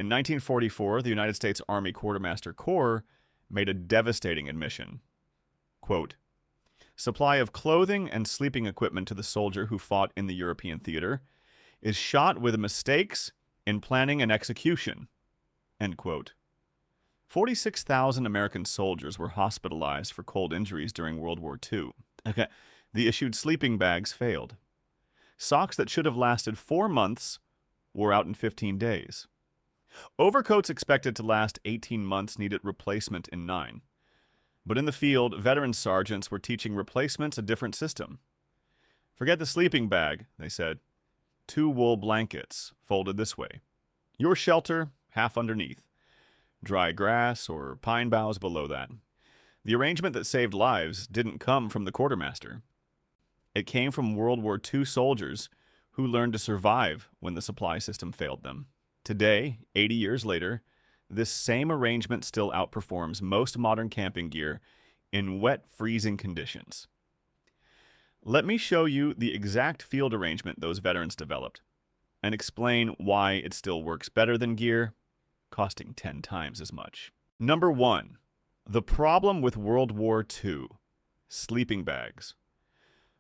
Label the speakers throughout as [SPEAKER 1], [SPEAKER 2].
[SPEAKER 1] In 1944, the United States Army Quartermaster Corps made a devastating admission. Quote, "Supply of clothing and sleeping equipment to the soldier who fought in the European theater is shot with mistakes in planning and execution." End quote. 46,000 American soldiers were hospitalized for cold injuries during World War II. Okay. The issued sleeping bags failed. Socks that should have lasted 4 months wore out in 15 days. Overcoats expected to last 18 months needed replacement in 9. But in the field, veteran sergeants were teaching replacements a different system. "Forget the sleeping bag," they said. 2 wool blankets, folded this way. Your shelter, half underneath. Dry grass or pine boughs below that. The arrangement that saved lives didn't come from the quartermaster. It came from World War II soldiers who learned to survive when the supply system failed them. Today, 80 years later, this same arrangement still outperforms most modern camping gear in wet, freezing conditions. Let me show you the exact field arrangement those veterans developed and explain why it still works better than gear, costing 10 times as much. Number 1. The problem with World War II. Sleeping bags.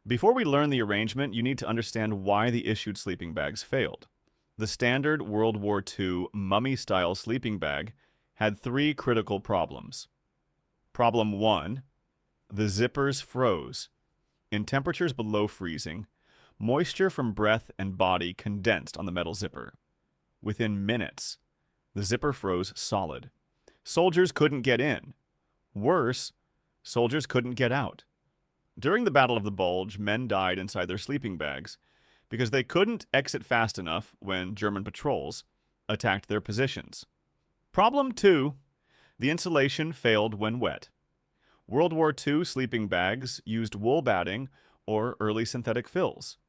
[SPEAKER 1] Before we learn the arrangement, you need to understand why the issued sleeping bags failed. The standard World War II mummy-style sleeping bag had 3 critical problems. Problem 1. The zippers froze. In temperatures below freezing, moisture from breath and body condensed on the metal zipper. Within minutes, the zipper froze solid. Soldiers couldn't get in. Worse, soldiers couldn't get out. During the Battle of the Bulge, men died inside their sleeping bags because they couldn't exit fast enough when German patrols attacked their positions. Problem 2. The insulation failed when wet. World War II sleeping bags used wool batting or early synthetic fills.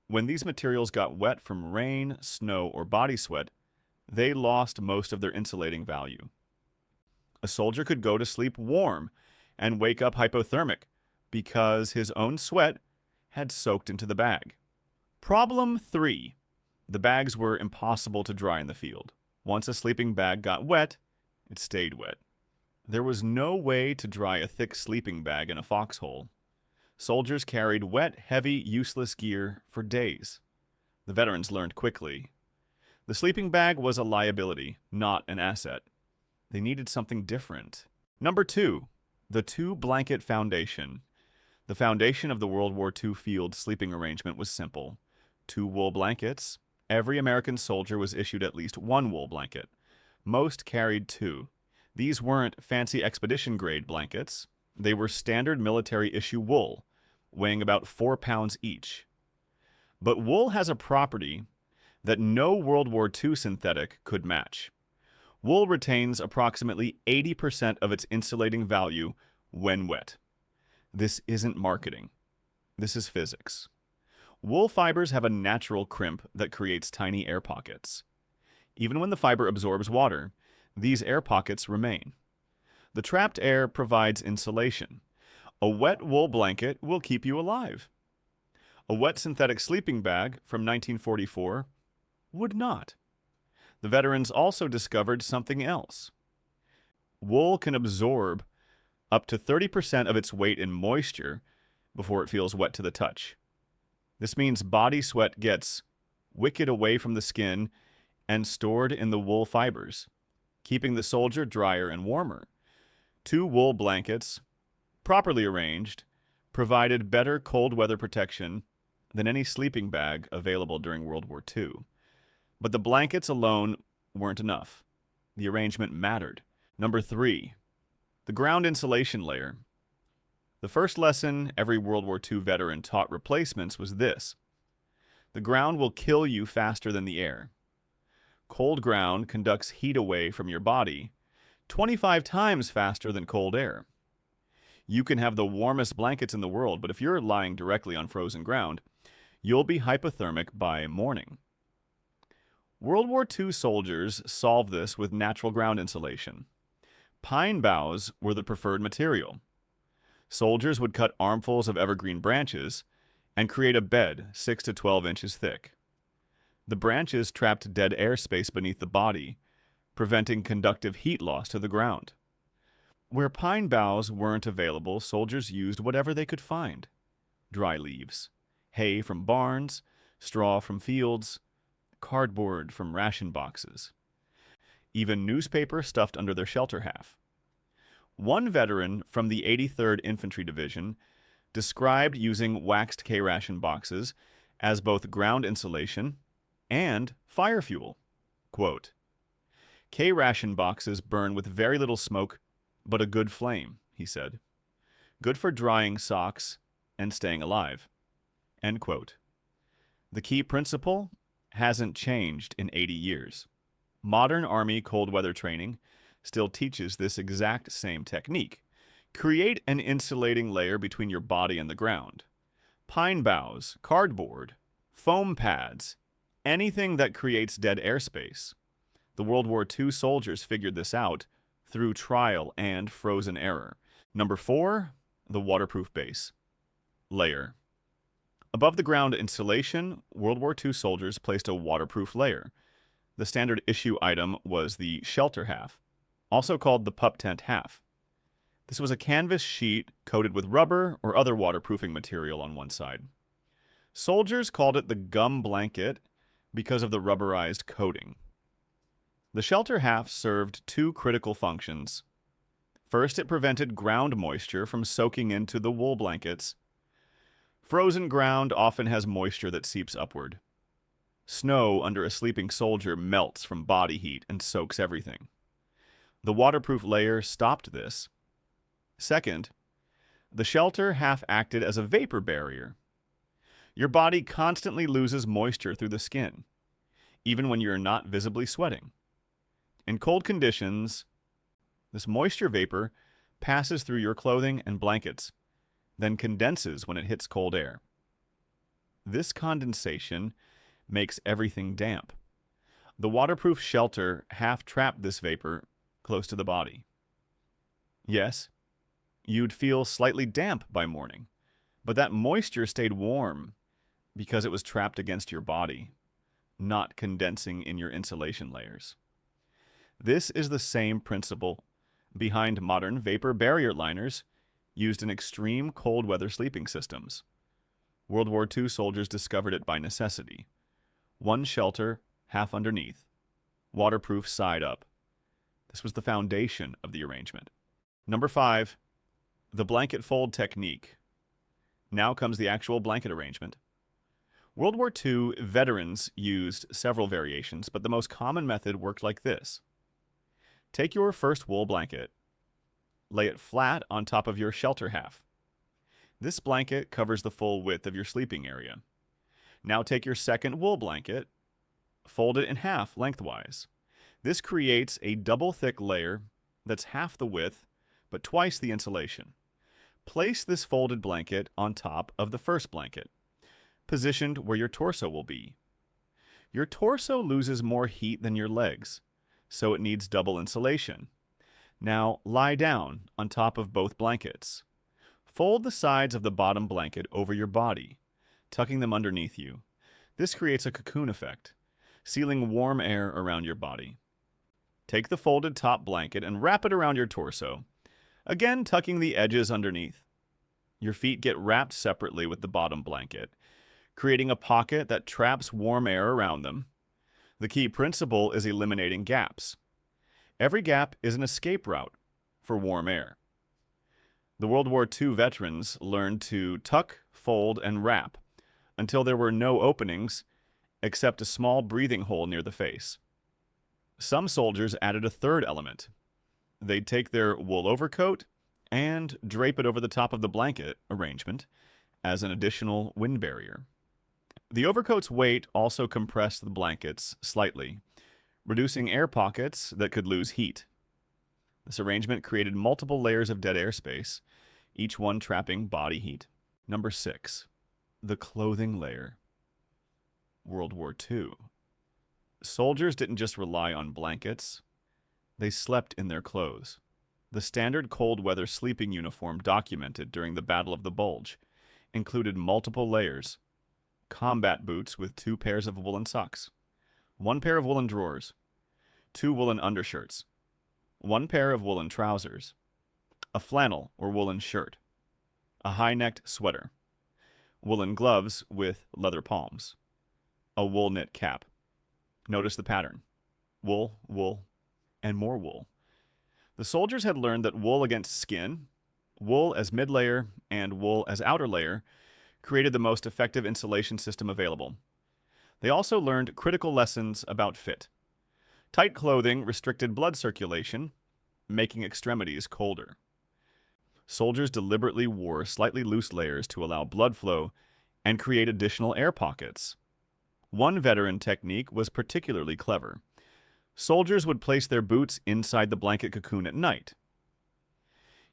[SPEAKER 1] When these materials got wet from rain, snow, or body sweat, they lost most of their insulating value. A soldier could go to sleep warm and wake up hypothermic because his own sweat had soaked into the bag. Problem 3. The bags were impossible to dry in the field. Once a sleeping bag got wet, it stayed wet. There was no way to dry a thick sleeping bag in a foxhole. Soldiers carried wet, heavy, useless gear for days. The veterans learned quickly. The sleeping bag was a liability, not an asset. They needed something different. Number 2. The 2-blanket foundation. The foundation of the World War II field sleeping arrangement was simple. 2 wool blankets. Every American soldier was issued at least 1 wool blanket. Most carried 2. These weren't fancy expedition-grade blankets. They were standard military-issue wool, weighing about 4 pounds each. But wool has a property that no World War II synthetic could match. Wool retains approximately 80% of its insulating value when wet. This isn't marketing. This is physics. Wool fibers have a natural crimp that creates tiny air pockets. Even when the fiber absorbs water, these air pockets remain. The trapped air provides insulation. A wet wool blanket will keep you alive. A wet synthetic sleeping bag from 1944 would not. The veterans also discovered something else. Wool can absorb up to 30% of its weight in moisture before it feels wet to the touch. This means body sweat gets wicked away from the skin and stored in the wool fibers, keeping the soldier drier and warmer. 2 wool blankets, properly arranged, provided better cold weather protection than any sleeping bag available during World War II. But the blankets alone weren't enough. The arrangement mattered. Number 3, the ground insulation layer. The first lesson every World War II veteran taught replacements was this: the ground will kill you faster than the air. Cold ground conducts heat away from your body 25 times faster than cold air. You can have the warmest blankets in the world, but if you're lying directly on frozen ground, you'll be hypothermic by morning. World War II soldiers solved this with natural ground insulation. Pine boughs were the preferred material. Soldiers would cut armfuls of evergreen branches and create a bed 6 to 12 inches thick. The branches trapped dead air space beneath the body, preventing conductive heat loss to the ground. Where pine boughs weren't available, soldiers used whatever they could find: dry leaves, hay from barns, straw from fields, cardboard from ration boxes, even newspaper stuffed under their shelter half. One veteran from the 83rd Infantry Division described using waxed K-ration boxes as both ground insulation and fire fuel. Quote, "K-ration boxes burn with very little smoke, but a good flame," he said. "Good for drying socks and staying alive." End quote. The key principle hasn't changed in 80 years. Modern Army cold weather training still teaches this exact same technique. Create an insulating layer between your body and the ground. Pine boughs, cardboard, foam pads, anything that creates dead airspace. The World War II soldiers figured this out through trial and frozen error. Number 4, the waterproof base layer. Above the ground insulation, World War II soldiers placed a waterproof layer. The standard issue item was the shelter half, also called the pup tent half. This was a canvas sheet coated with rubber or other waterproofing material on one side. Soldiers called it the gum blanket because of the rubberized coating. The shelter half served two critical functions. First, it prevented ground moisture from soaking into the wool blankets. Frozen ground often has moisture that seeps upward. Snow under a sleeping soldier melts from body heat and soaks everything. The waterproof layer stopped this. Second, the shelter half acted as a vapor barrier. Your body constantly loses moisture through the skin, even when you're not visibly sweating. In cold conditions, this moisture vapor passes through your clothing and blankets, then condenses when it hits cold air. This condensation makes everything damp. The waterproof shelter half trapped this vapor close to the body. Yes, you'd feel slightly damp by morning, but that moisture stayed warm because it was trapped against your body, not condensing in your insulation layers. This is the same principle behind modern vapor barrier liners used in extreme cold weather sleeping systems. World War II soldiers discovered it by necessity. One shelter, half underneath, waterproof side up. This was the foundation of the arrangement. Number 5, the blanket fold technique. Now comes the actual blanket arrangement. World War II veterans used several variations, but the most common method worked like this. Take your first wool blanket, lay it flat on top of your shelter half. This blanket covers the full width of your sleeping area. Now take your second wool blanket, fold it in half lengthwise. This creates a double thick layer that's half the width, but twice the insulation. Place this folded blanket on top of the first blanket, positioned where your torso will be. Your torso loses more heat than your legs, so it needs double insulation. Now lie down on top of both blankets. Fold the sides of the bottom blanket over your body, tucking them underneath you. This creates a cocoon effect, sealing warm air around your body. Take the folded top blanket and wrap it around your torso, again tucking the edges underneath. Your feet get wrapped separately with the bottom blanket, creating a pocket that traps warm air around them. The key principle is eliminating gaps. Every gap is an escape route for warm air. The World War II veterans learned to tuck, fold, and wrap until there were no openings except a small breathing hole near the face. Some soldiers added a third element. They'd take their wool overcoat and drape it over the top of the blanket arrangement as an additional wind barrier. The overcoat's weight also compressed the blankets slightly, reducing air pockets that could lose heat. This arrangement created multiple layers of dead airspace, each one trapping body heat. Number 6, the clothing layer. World War II. Soldiers didn't just rely on blankets, they slept in their clothes. The standard cold weather sleeping uniform documented during the Battle of the Bulge included multiple layers: combat boots with 2 pairs of woolen socks, 1 pair of woolen drawers, 2 woolen undershirts, 1 pair of woolen trousers, a flannel or woolen shirt, a high-necked sweater, woolen gloves with leather palms, a wool knit cap. Notice the pattern. Wool, wool, and more wool. The soldiers had learned that wool against skin, wool as mid-layer, and wool as outer layer created the most effective insulation system available. They also learned critical lessons about fit. Tight clothing restricted blood circulation, making extremities colder. Soldiers deliberately wore slightly loose layers to allow blood flow and create additional air pockets. One veteran technique was particularly clever. Soldiers would place their boots inside the blanket cocoon at night.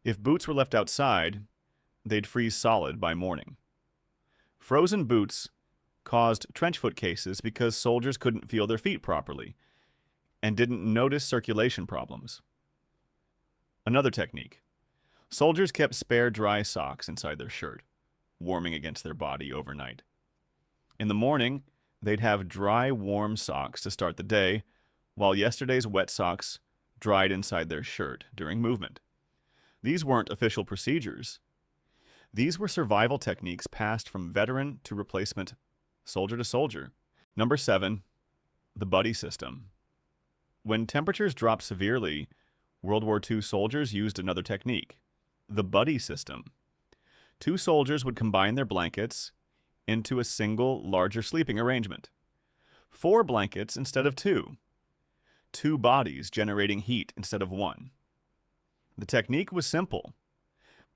[SPEAKER 1] If boots were left outside, they'd freeze solid by morning. Frozen boots caused trench foot cases because soldiers couldn't feel their feet properly and didn't notice circulation problems. Another technique. Soldiers kept spare dry socks inside their shirt, warming against their body overnight. In the morning, they'd have dry, warm socks to start the day, while yesterday's wet socks dried inside their shirt during movement. These weren't official procedures. These were survival techniques passed from veteran to replacement, soldier to soldier. Number 7, the buddy system. When temperatures dropped severely, World War II soldiers used another technique, the buddy system. 2 soldiers would combine their blankets into a single, larger sleeping arrangement. 4 blankets instead of 2. 2 bodies generating heat instead of 1. The technique was simple.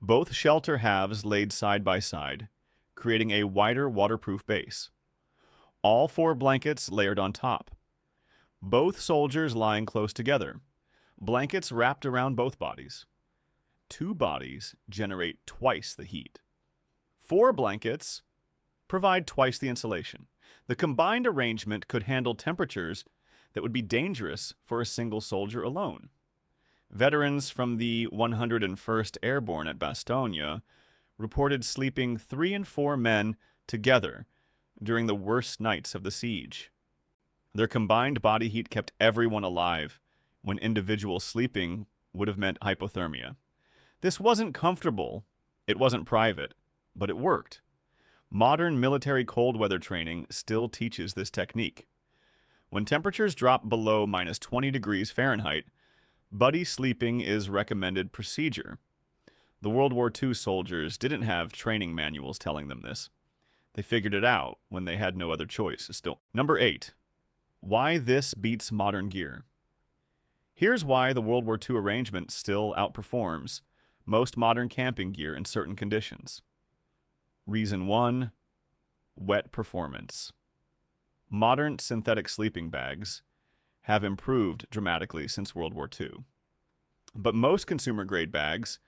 [SPEAKER 1] Both shelter halves laid side by side, creating a wider waterproof base. All 4 blankets layered on top. Both soldiers lying close together. Blankets wrapped around both bodies. 2 bodies generate twice the heat. 4 blankets provide twice the insulation. The combined arrangement could handle temperatures that would be dangerous for a single soldier alone. Veterans from the 101st Airborne at Bastogne reported sleeping 3 and 4 men together during the worst nights of the siege. Their combined body heat kept everyone alive when individual sleeping would have meant hypothermia. This wasn't comfortable, it wasn't private, but it worked. Modern military cold weather training still teaches this technique. When temperatures drop below minus 20 degrees Fahrenheit, buddy sleeping is recommended procedure. The World War II soldiers didn't have training manuals telling them this. They figured it out when they had no other choice. Number 8. Why this beats modern gear. Here's why the World War II arrangement still outperforms most modern camping gear in certain conditions. Reason 1. Wet performance. Modern synthetic sleeping bags have improved dramatically since World War II. But most consumer-grade bags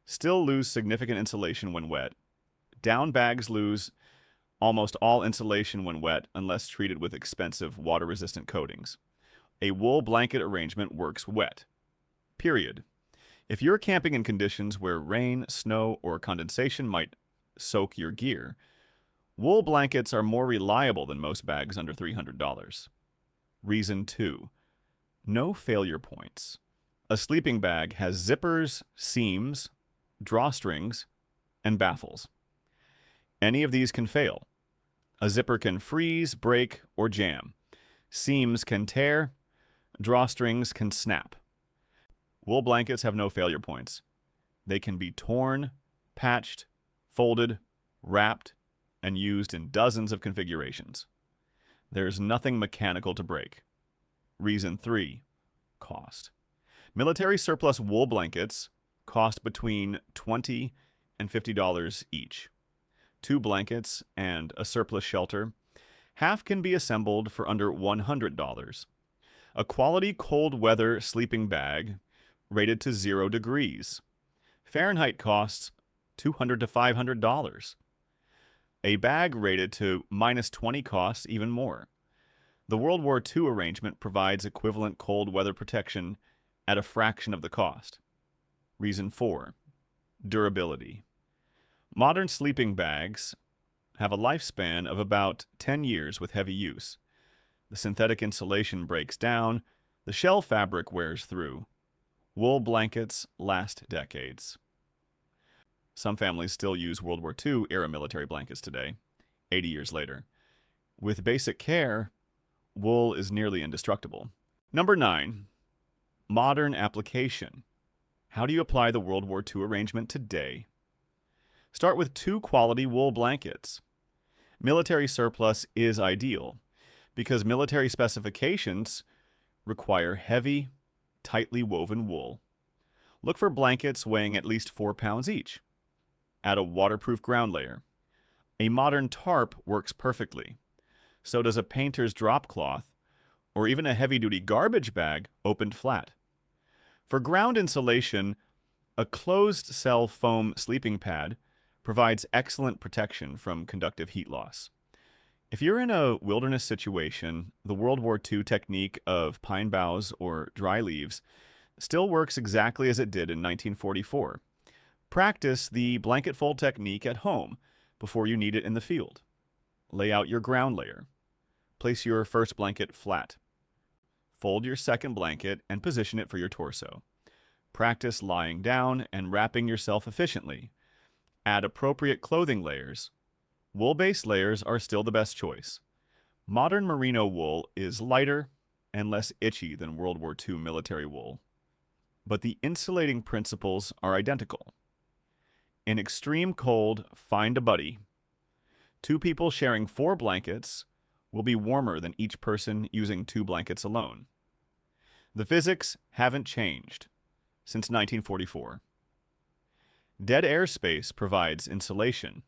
[SPEAKER 1] still lose significant insulation when wet. Down bags lose almost all insulation when wet unless treated with expensive water-resistant coatings. A wool blanket arrangement works wet. Period. If you're camping in conditions where rain, snow, or condensation might soak your gear, wool blankets are more reliable than most bags under $300. Reason 2. No failure points. A sleeping bag has zippers, seams, drawstrings, and baffles. Any of these can fail. A zipper can freeze, break, or jam. Seams can tear. Drawstrings can snap. Wool blankets have no failure points. They can be torn, patched, folded, wrapped, and used in dozens of configurations. There's nothing mechanical to break. Reason 3. Cost. Military surplus wool blankets cost between $20 and $50 each. 2 blankets and a surplus shelter, half can be assembled for under $100. A quality cold weather sleeping bag rated to 0 degrees Fahrenheit costs $200 to $500. A bag rated to minus 20 costs even more. The World War II arrangement provides equivalent cold weather protection at a fraction of the cost. Reason 4. Durability. Modern sleeping bags have a lifespan of about 10 years with heavy use. The synthetic insulation breaks down, The shell fabric wears through. Wool blankets last decades. Some families still use World War II era military blankets today, 80 years later. With basic care, wool is nearly indestructible. Number 9, modern application. How do you apply the World War II arrangement today? Start with 2 quality wool blankets. Military surplus is ideal because military specifications require heavy, tightly woven wool. Look for blankets weighing at least 4 pounds each. Add a waterproof ground layer. A modern tarp works perfectly. So does a painter's drop cloth or even a heavy-duty garbage bag opened flat. For ground insulation, a closed-cell foam sleeping pad provides excellent protection from conductive heat loss. If you're in a wilderness situation, the World War II technique of pine boughs or dry leaves still works exactly as it did in 1944. Practice the blanket fold technique at home before you need it in the field. Lay out your ground layer. Place your first blanket flat. Fold your second blanket and position it for your torso. Practice lying down and wrapping yourself efficiently. Add appropriate clothing layers. Wool-based layers are still the best choice. Modern merino wool is lighter and less itchy than World War II military wool, but the insulating principles are identical. In extreme cold, find a buddy. 2 people sharing 4 blankets will be warmer than each person using 2 blankets alone. The physics haven't changed since 1944. Dead air space provides insulation.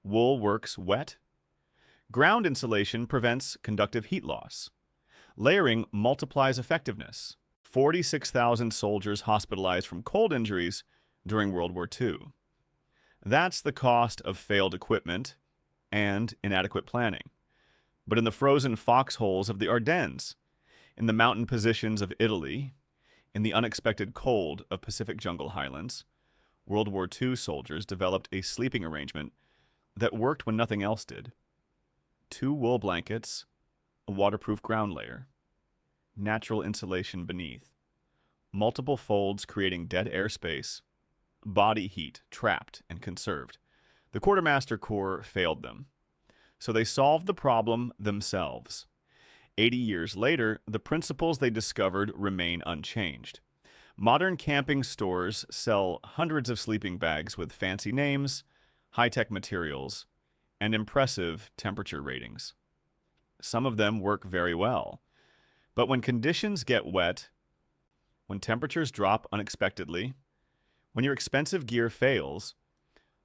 [SPEAKER 1] Wool works wet. Ground insulation prevents conductive heat loss. Layering multiplies effectiveness. 46,000 soldiers hospitalized from cold injuries during World War II. That's the cost of failed equipment and inadequate planning. But in the frozen foxholes of the Ardennes, in the mountain positions of Italy, in the unexpected cold of Pacific jungle highlands, World War II soldiers developed a sleeping arrangement that worked when nothing else did. 2 wool blankets, a waterproof ground layer, natural insulation beneath, multiple folds creating dead air space, body heat trapped and conserved. The Quartermaster Corps failed them, so they solved the problem themselves. 80 years later, the principles they discovered remain unchanged. Modern camping stores sell hundreds of sleeping bags with fancy names, high-tech materials, and impressive temperature ratings. Some of them work very well, but when conditions get wet, when temperatures drop unexpectedly, when your expensive gear fails,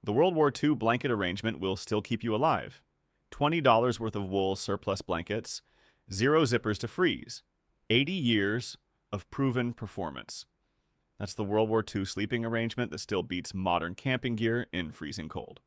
[SPEAKER 1] the World War II blanket arrangement will still keep you alive. $20 worth of wool surplus blankets, 0 zippers to freeze, 80 years of proven performance. That's the World War II sleeping arrangement that still beats modern camping gear in freezing cold.